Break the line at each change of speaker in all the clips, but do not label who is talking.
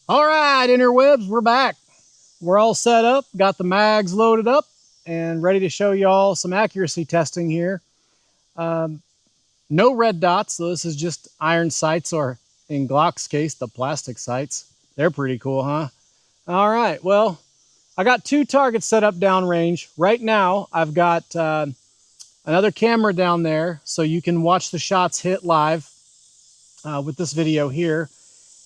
All right, interwebs, we're back. We're all set up, got the mags loaded up, and ready to show y'all some accuracy testing here. Um, no red dots, so this is just iron sights, or in Glock's case, the plastic sights. They're pretty cool, huh? All right, well, I got two targets set up downrange. Right now, I've got another camera down there, so you can watch the shots hit live with this video here.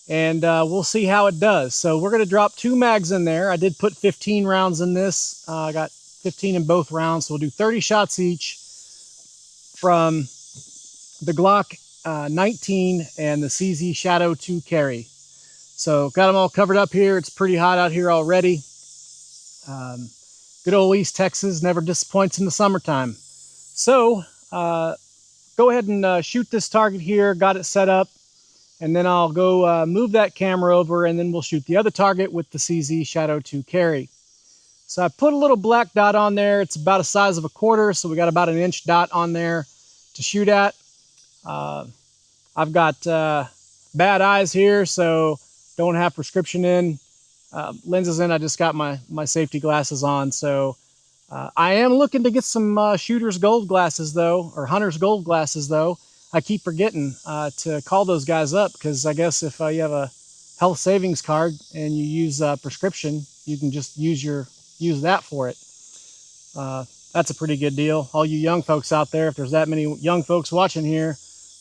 And we'll see how it does. So we're going to drop two mags in there. I did put 15 rounds in this. I got 15 in both rounds. So we'll do 30 shots each from the Glock 19 and the CZ Shadow 2 Carry. So got them all covered up here. It's pretty hot out here already. Um, Good old East Texas never disappoints in the summertime. So go ahead and shoot this target here. Got it set up. And then I'll go move that camera over, and then we'll shoot the other target with the CZ Shadow 2 Carry. So I put a little black dot on there. It's about the size of a quarter, so we got about an inch dot on there to shoot at. I've got bad eyes here, so don't have prescription in, lenses in. I just got my safety glasses on. So I am looking to get some shooter's gold glasses, though, or hunter's gold glasses, though. I keep forgetting to call those guys up, because I guess if you have a health savings card and you use prescription, you can just use that for it. That's a pretty good deal. All you young folks out there, if there's that many young folks watching here,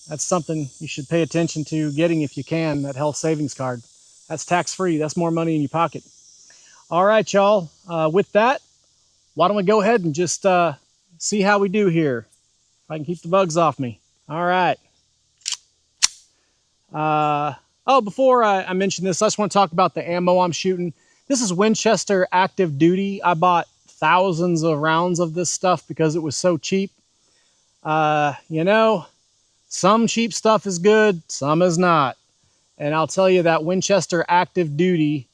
that's something you should pay attention to getting if you can, that health savings card. That's tax-free. That's more money in your pocket. All right, y'all. With that, why don't we go ahead and just see how we do here. If I can keep the bugs off me. All right. Oh, before I mention this, I just want to talk about the ammo I'm shooting. This is Winchester Active Duty. I bought thousands of rounds of this stuff because it was so cheap. You know, some cheap stuff is good, some is not. And I'll tell you that Winchester Active Duty,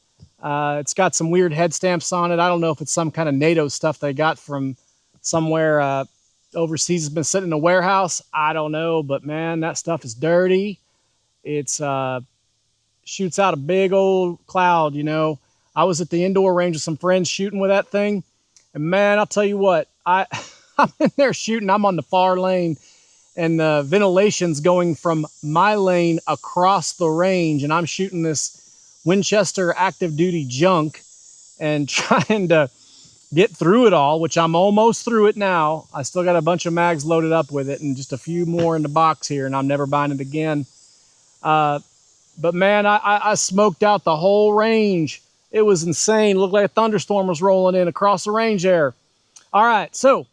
it's got some weird head stamps on it. I don't know if it's some kind of NATO stuff they got from somewhere overseas. It's been sitting in a warehouse. I don't know, but man, that stuff is dirty. It's shoots out a big old cloud, you know. I was at the indoor range with some friends shooting with that thing, and man, I'll tell you what, I'm in there shooting. I'm on the far lane, and the ventilation's going from my lane across the range, and I'm shooting this Winchester Active Duty junk and trying to get through it all, which I'm almost through it now. I still got a bunch of mags loaded up with it and just a few more in the box here, and I'm never buying it again. But man, I smoked out the whole range. It was insane. It looked like a thunderstorm was rolling in across the range there. All right, so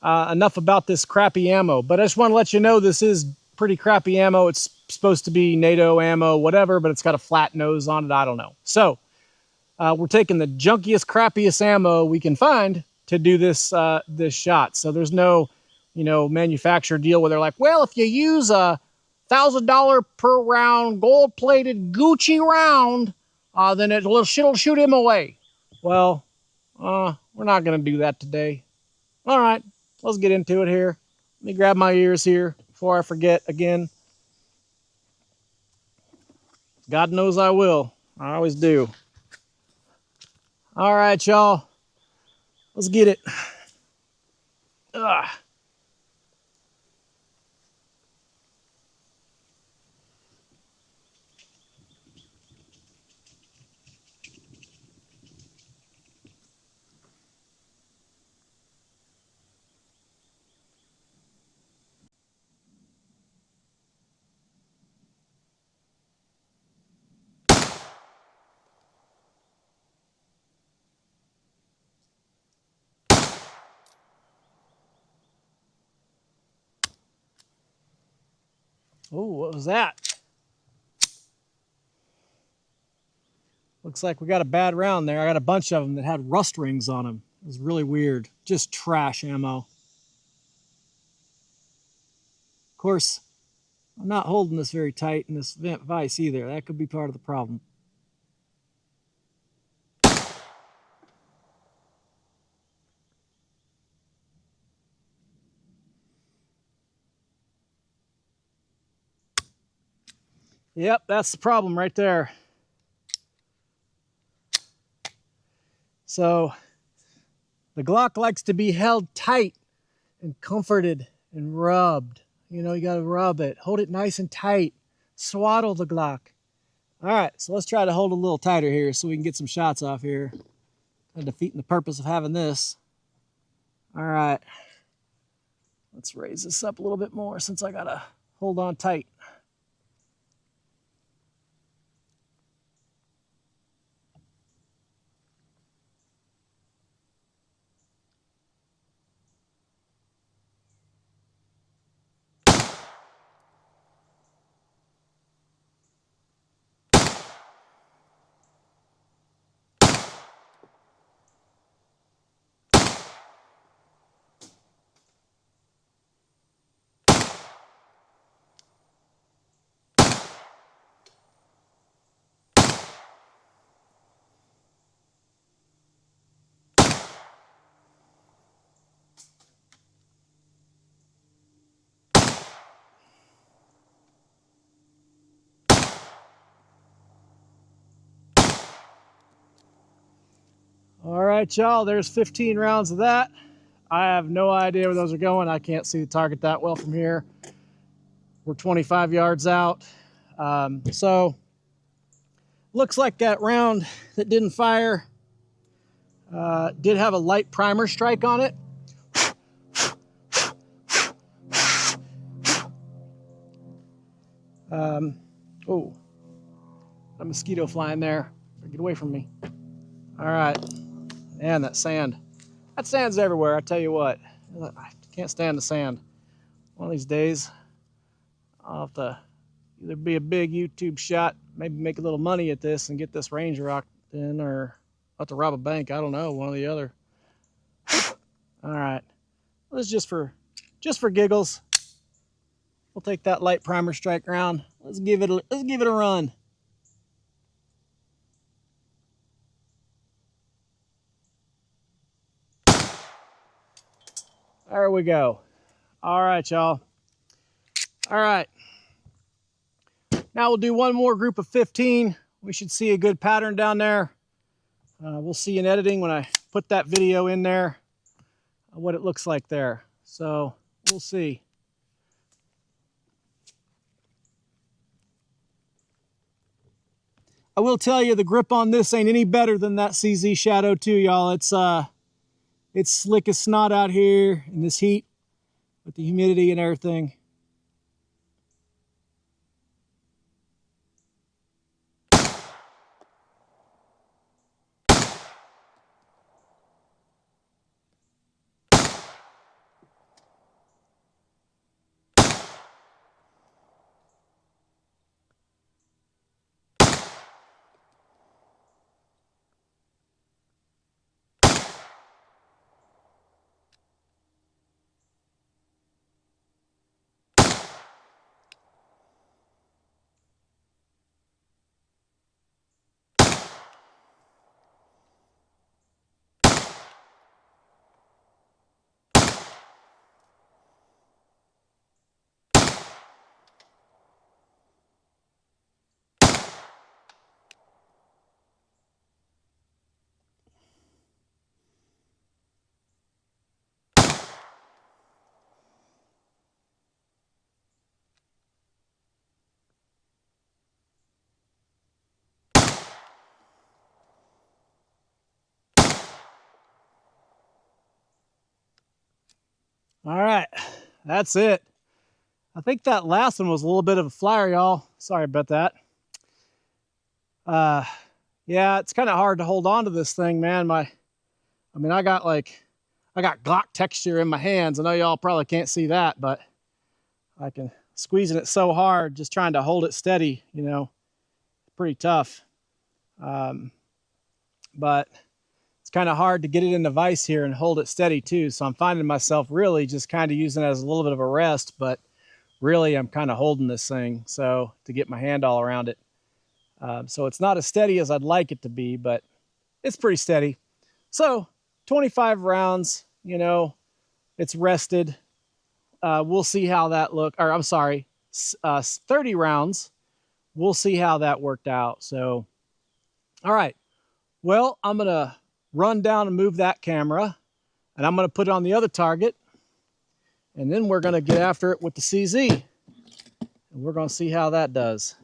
enough about this crappy ammo. But I just want to let you know this is pretty crappy ammo. It's supposed to be NATO ammo, whatever, but it's got a flat nose on it. I don't know. So we're taking the junkiest, crappiest ammo we can find to do this shot. So there's no, manufacturer deal where they're like, well, if you use a $1,000 per round gold-plated Gucci round, then it'll shoot him away. Well, we're not going to do that today. All right, let's get into it here. Let me grab my ears here before I forget again. God knows I will. I always do. All right, y'all. Let's get it. Ugh. Oh, what was that? Looks like we got a bad round there. I got a bunch of them that had rust rings on them. It was really weird. Just trash ammo. Of course, I'm not holding this very tight in this vent vise either. That could be part of the problem. Yep, that's the problem right there. So the Glock likes to be held tight and comforted and rubbed. You know, you got to rub it, hold it nice and tight, swaddle the Glock. All right, so let's try to hold it a little tighter here so we can get some shots off here. Defeating the purpose of having this. All right, let's raise this up a little bit more since I gotta hold on tight. All right, y'all, there's 15 rounds of that. I have no idea where those are going. I can't see the target that well from here. We're 25 yards out. So looks like that round that didn't fire did have a light primer strike on it. Oh, a mosquito flying there. Get away from me. All right. Man, that sand. That sand's everywhere, I tell you what. I can't stand the sand. One of these days, I'll have to either be a big YouTube shot, maybe make a little money at this and get this range rock in, or I'll have to rob a bank. I don't know, one or the other. All right. This is just for giggles. We'll take that light primer strike round. Let's give it a run. There we go. All right, y'all. All right. Now we'll do one more group of 15. We should see a good pattern down there. We'll see in editing when I put that video in there what it looks like there. So we'll see. I will tell you the grip on this ain't any better than that CZ Shadow 2, y'all. It's slick as snot out here in this heat with the humidity and everything. All right, that's it. I think that last one was a little bit of a flyer, y'all. Sorry about that. Yeah, it's kind of hard to hold on to this thing, man. I got Glock texture in my hands. I know y'all probably can't see that, but I can squeezing it so hard, just trying to hold it steady, you know, pretty tough. But it's kind of hard to get it in the vise here and hold it steady too. So I'm finding myself really just kind of using it as a little bit of a rest, but really I'm kind of holding this thing so to get my hand all around it. So it's not as steady as I'd like it to be, but it's pretty steady. So 25 rounds, you know, it's rested. We'll see how that look, or I'm sorry, 30 rounds. We'll see how that worked out. So, all right. Well, I'm going to run down and move that camera, and I'm going to put it on the other target, and then we're going to get after it with the CZ, and we're going to see how that does.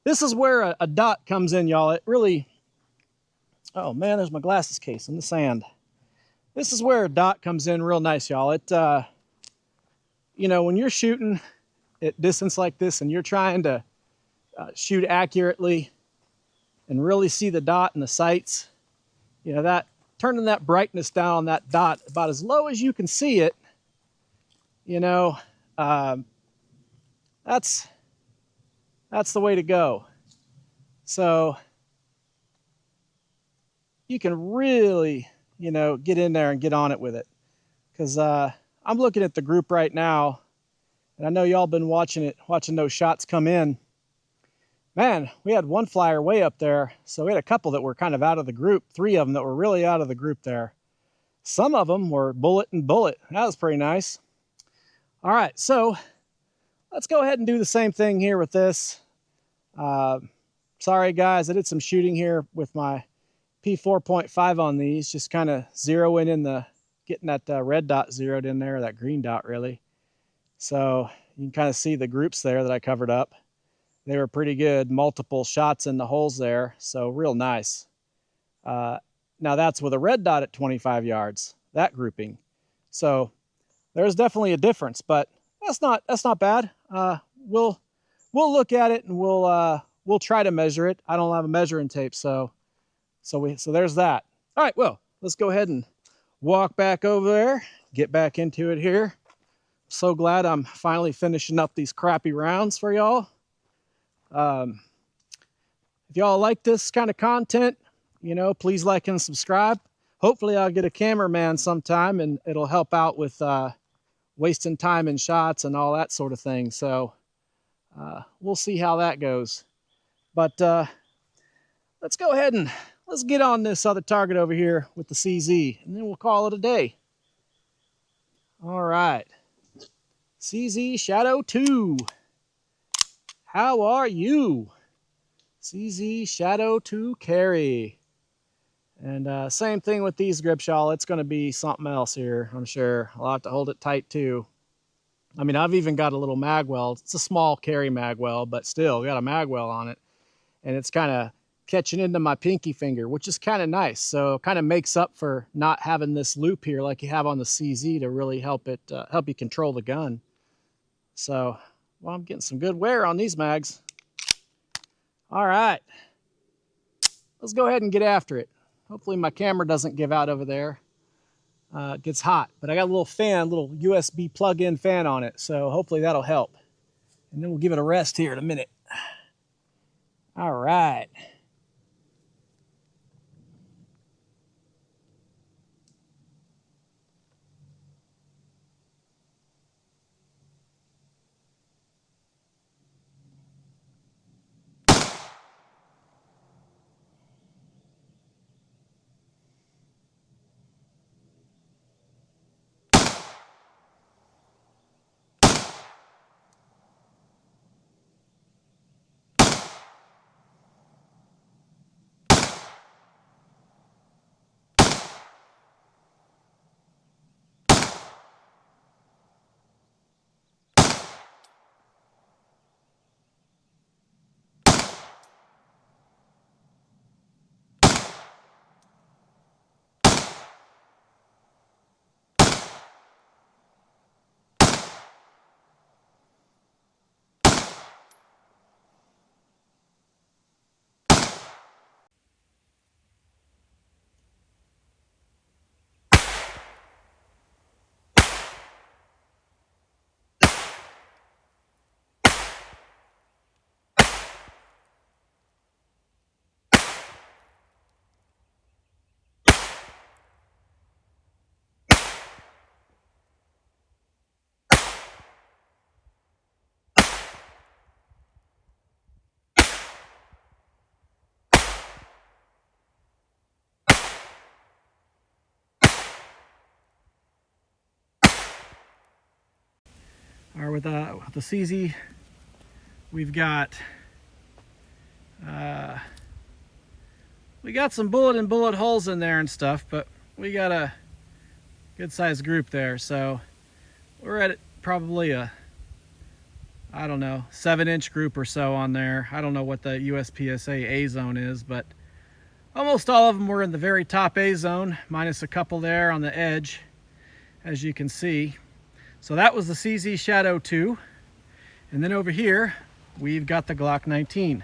This is where a dot comes in, y'all. It really, oh man, there's my glasses case in the sand. This is where a dot comes in real nice, y'all. It, you know, when you're shooting at distance like this and you're trying to shoot accurately and really see the dot in the sights, you know, that turning that brightness down on that dot about as low as you can see it, you know, that's the way to go. So you can really, you know, get in there and get on it with it. Because I'm looking at the group right now, and I know y'all been watching those shots come in. Man, we had one flyer way up there, so we had a couple that were kind of out of the group, 3 of them that were really out of the group there. Some of them were bullet and bullet. That was pretty nice. All right, so let's go ahead and do the same thing here with this. Sorry guys, I did some shooting here with my P4.5 on these, just kind of zeroing in getting that red dot zeroed in there, that green dot really. So you can kind of see the groups there that I covered up. They were pretty good, multiple shots in the holes there, so real nice. Now that's with a red dot at 25 yards, that grouping. So there's definitely a difference, but that's not bad. We'll look at it and we'll try to measure it. I don't have a measuring tape, so there's that. All right, well, let's go ahead and walk back over there, get back into it here. So glad I'm finally finishing up these crappy rounds for y'all. If y'all like this kind of content, you know, please like and subscribe. Hopefully I'll get a cameraman sometime and it'll help out with wasting time in shots and all that sort of thing. So we'll see how that goes. But let's go ahead and let's get on this other target over here with the CZ, and then we'll call it a day. All right. CZ Shadow 2. How are you? CZ Shadow 2 Kaer. And same thing with these grips, y'all. It's going to be something else here, I'm sure. I'll have to hold it tight, too. I mean, I've even got a little magwell. It's a small Kaer magwell, but still got a magwell on it. And it's kind of catching into my pinky finger, which is kind of nice. So it kind of makes up for not having this loop here like you have on the CZ to really help you control the gun. So, well, I'm getting some good wear on these mags. All right, let's go ahead and get after it. Hopefully my camera doesn't give out over there. It gets hot, but I got a little fan, little USB plug-in fan on it, so hopefully that'll help. And then we'll give it a rest here in a minute. All right. All right, with the CZ, we've got we got some bullet holes in there and stuff, but we got a good sized group there. So we're at probably a, I don't know, 7-inch group or so on there. I don't know what the USPSA A zone is, but almost all of them were in the very top A zone, minus a couple there on the edge, as you can see. So that was the CZ Shadow 2. And then over here, we've got the Glock 19.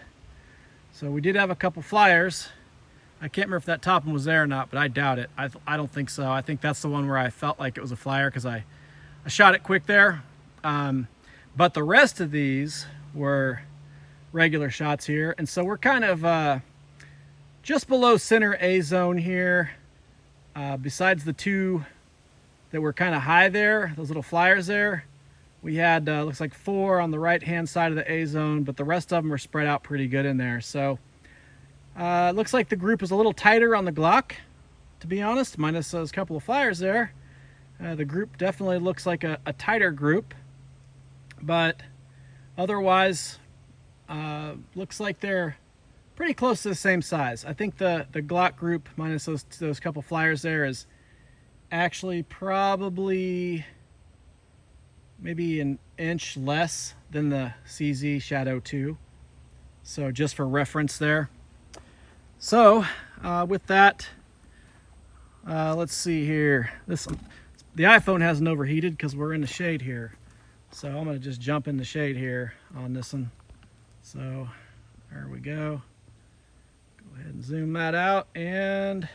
So we did have a couple flyers. I can't remember if that top one was there or not, but I doubt it. I don't think so. I think that's the one where I felt like it was a flyer because I shot it quick there. But the rest of these were regular shots here. And so we're kind of just below center A zone here. Besides the two that were kind of high there, those little flyers there, we had, looks like 4 on the right-hand side of the A zone, but the rest of them are spread out pretty good in there. So it looks like the group is a little tighter on the Glock, to be honest, minus those couple of flyers there. The group definitely looks like a tighter group, but otherwise looks like they're pretty close to the same size. I think the Glock group, minus those couple flyers there, is actually probably maybe an inch less than the CZ Shadow 2. So just for reference there. So with that, let's see here. The iPhone hasn't overheated because we're in the shade here. So I'm going to just jump in the shade here on this one. So there we go. Go ahead and zoom that out, and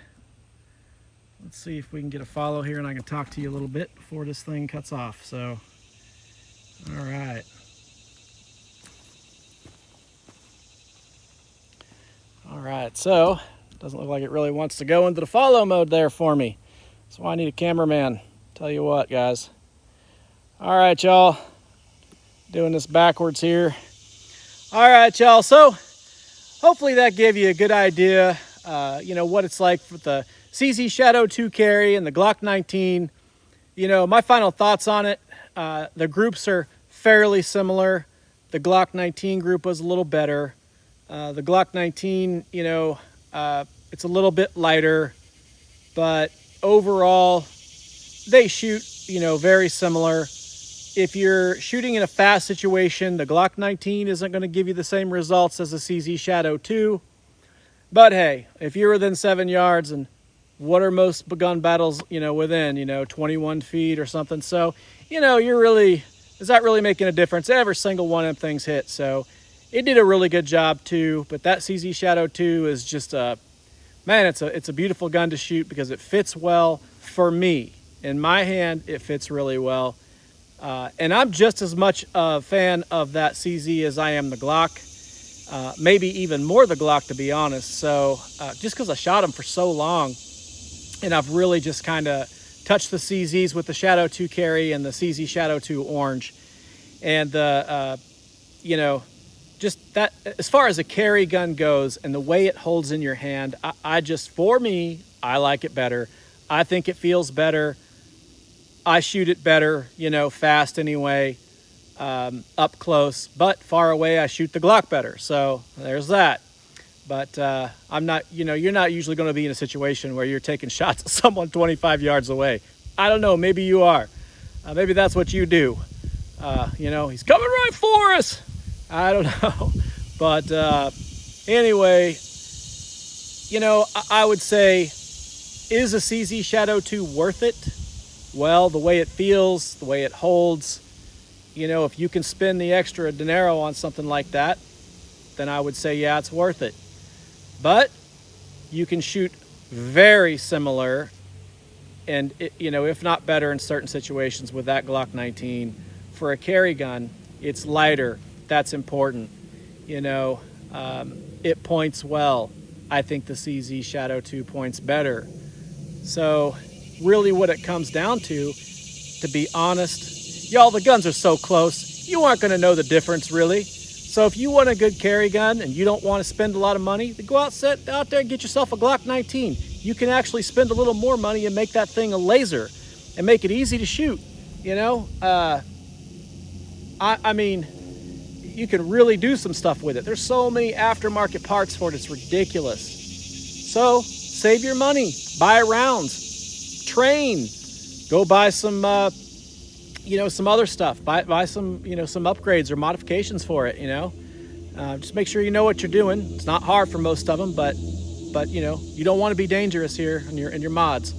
let's see if we can get a follow here and I can talk to you a little bit before this thing cuts off. So, all right. All right, so doesn't look like it really wants to go into the follow mode there for me. So I need a cameraman. Tell you what, guys. All right, y'all. Doing this backwards here. All right, y'all. So hopefully that gave you a good idea, you know, what it's like with the CZ Shadow 2 carry and the Glock 19. You know, my final thoughts on it, the groups are fairly similar. The Glock 19 group was a little better. The Glock 19, you know, it's a little bit lighter, but overall they shoot, you know, very similar. If you're shooting in a fast situation, the Glock 19 isn't going to give you the same results as the CZ Shadow 2. But hey, if you're within 7 yards, and what are most gun battles, you know, within, you know, 21 feet or something. So, you know, is that really making a difference? Every single one of them things hit. So it did a really good job too. But that CZ Shadow 2 is just man, it's a beautiful gun to shoot because it fits well for me. In my hand, it fits really well. And I'm just as much a fan of that CZ as I am the Glock. Maybe even more the Glock, to be honest. So just because I shot them for so long, and I've really just kind of touched the CZs with the Shadow 2 carry and the CZ Shadow 2 orange. And you know, just that, as far as a carry gun goes and the way it holds in your hand, I just, for me, I like it better. I think it feels better. I shoot it better, you know, fast anyway, up close, but far away I shoot the Glock better. So there's that. But I'm not, you know, you're not usually going to be in a situation where you're taking shots at someone 25 yards away. I don't know, maybe you are. Maybe that's what you do. You know, he's coming right for us. I don't know. But anyway, you know, I would say, is a CZ Shadow 2 worth it? Well, the way it feels, the way it holds, you know, if you can spend the extra dinero on something like that, then I would say, yeah, it's worth it. But you can shoot very similar and, you know, if not better in certain situations with that Glock 19. For a carry gun, it's lighter. That's important. You know, it points well. I think the CZ Shadow 2 points better. So really what it comes down to be honest, y'all, the guns are so close, you aren't going to know the difference really. So if you want a good carry gun and you don't want to spend a lot of money, then go out there and get yourself a Glock 19. You can actually spend a little more money and make that thing a laser and make it easy to shoot. You know, I mean, you can really do some stuff with it. There's so many aftermarket parts for it, it's ridiculous. So save your money, buy rounds, train, go buy some, some other stuff, buy some, some upgrades or modifications for it, just make sure you know what you're doing. It's not hard for most of them, but you don't want to be dangerous here in your mods,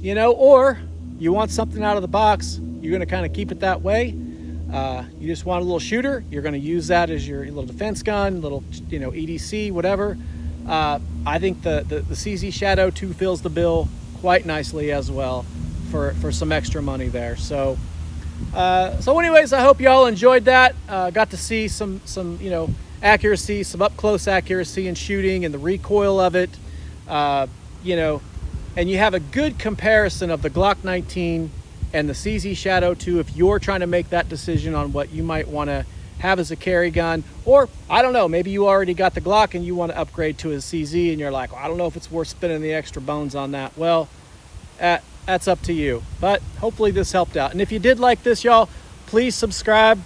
or you want something out of the box. You're going to kind of keep it that way. You just want a little shooter. You're going to use that as your little defense gun, little, EDC, whatever. I think the CZ Shadow 2 fills the bill quite nicely as well for some extra money there. So anyways, I hope y'all enjoyed that. Got to see some accuracy, some up close accuracy in shooting and the recoil of it. And you have a good comparison of the Glock 19 and the CZ Shadow 2 if you're trying to make that decision on what you might want to have as a carry gun. Or I don't know, maybe you already got the Glock and you want to upgrade to a CZ and you're like, well, I don't know if it's worth spending the extra bones on that. Well, that's up to you, but hopefully this helped out. And if you did like this, y'all, please subscribe.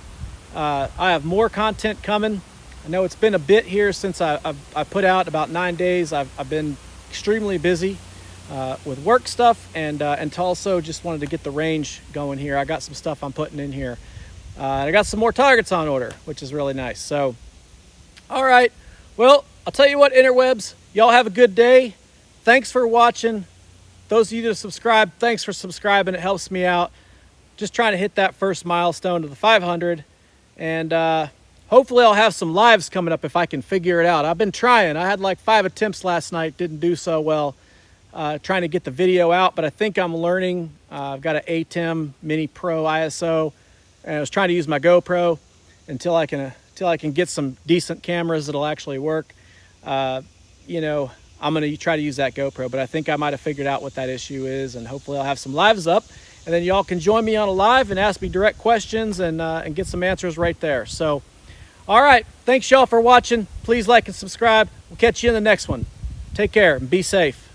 I have more content coming. I know it's been a bit here since I put out, about 9 days. I've been extremely busy with work stuff, and also just wanted to get the range going here. I got some stuff I'm putting in here. I got some more targets on order, which is really nice. So, all right. Well, I'll tell you what, interwebs, y'all have a good day. Thanks for watching. Those of you that subscribe, thanks for subscribing. It helps me out. Just trying to hit that first milestone to the 500. And hopefully I'll have some lives coming up if I can figure it out. I've been trying. I had like 5 attempts last night. Didn't do so well trying to get the video out. But I think I'm learning. I've got an ATEM Mini Pro ISO. And I was trying to use my GoPro until I can get some decent cameras that'll actually work. I'm going to try to use that GoPro, but I think I might have figured out what that issue is, and hopefully I'll have some lives up, and then y'all can join me on a live and ask me direct questions and get some answers right there. So, all right. Thanks, y'all, for watching. Please like and subscribe. We'll catch you in the next one. Take care and be safe.